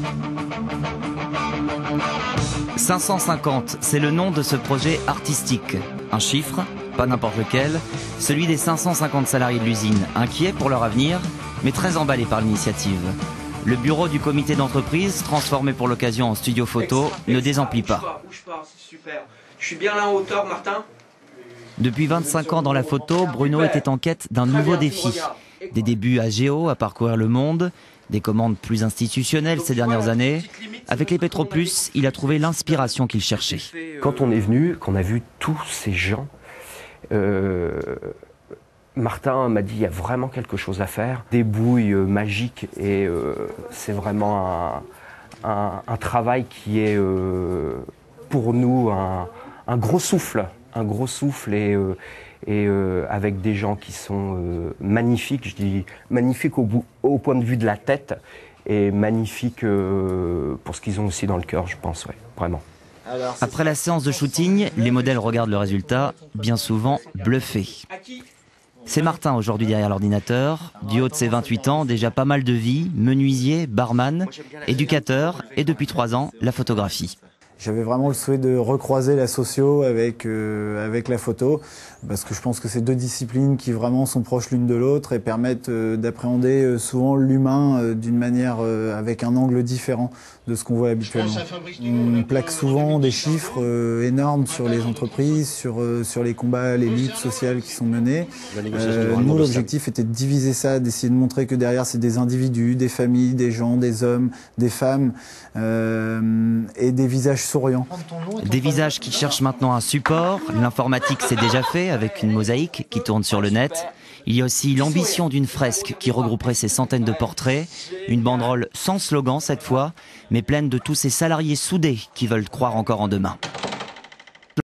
« 550 », c'est le nom de ce projet artistique. Un chiffre, pas n'importe lequel, celui des 550 salariés de l'usine, inquiets pour leur avenir, mais très emballés par l'initiative. Le bureau du comité d'entreprise, transformé pour l'occasion en studio photo, ne désemplit pas. Bouge pas, c'est super. Je suis bien là en hauteur, Martin. Depuis 25 ans dans la photo, Bruno était en quête d'un nouveau défi. Des débuts à Géo, à parcourir le monde, des commandes plus institutionnelles ces dernières années. Avec les Petroplus, il a trouvé l'inspiration qu'il cherchait. Quand on est venu, qu'on a vu tous ces gens, Martin m'a dit il y a vraiment quelque chose à faire. Des bouilles magiques et c'est vraiment un travail qui est pour nous un gros souffle. Un gros souffle et avec des gens qui sont magnifiques, je dis magnifiques au point de vue de la tête et magnifiques pour ce qu'ils ont aussi dans le cœur, je pense, ouais, vraiment. Après la séance de shooting, les modèles regardent le résultat, bien souvent bluffés. C'est Martin aujourd'hui derrière l'ordinateur, du haut de ses 28 ans, déjà pas mal de vie, menuisier, barman, éducateur et depuis 3 ans, la photographie. J'avais vraiment le souhait de recroiser la socio avec la photo, parce que je pense que c'est deux disciplines qui vraiment sont proches l'une de l'autre et permettent d'appréhender souvent l'humain d'une manière avec un angle différent de ce qu'on voit habituellement. On plaque souvent des chiffres énormes sur les entreprises, sur les combats, les luttes sociales qui sont menées. Nous, l'objectif était de diviser ça, d'essayer de montrer que derrière, c'est des individus, des familles, des gens, des hommes, des femmes et des visages souriants. Des visages qui cherchent maintenant un support. L'informatique, c'est déjà fait avec une mosaïque qui tourne sur le net. Il y a aussi l'ambition d'une fresque qui regrouperait ces centaines de portraits. Une banderole sans slogan cette fois, mais pleine de tous ces salariés soudés qui veulent croire encore en demain.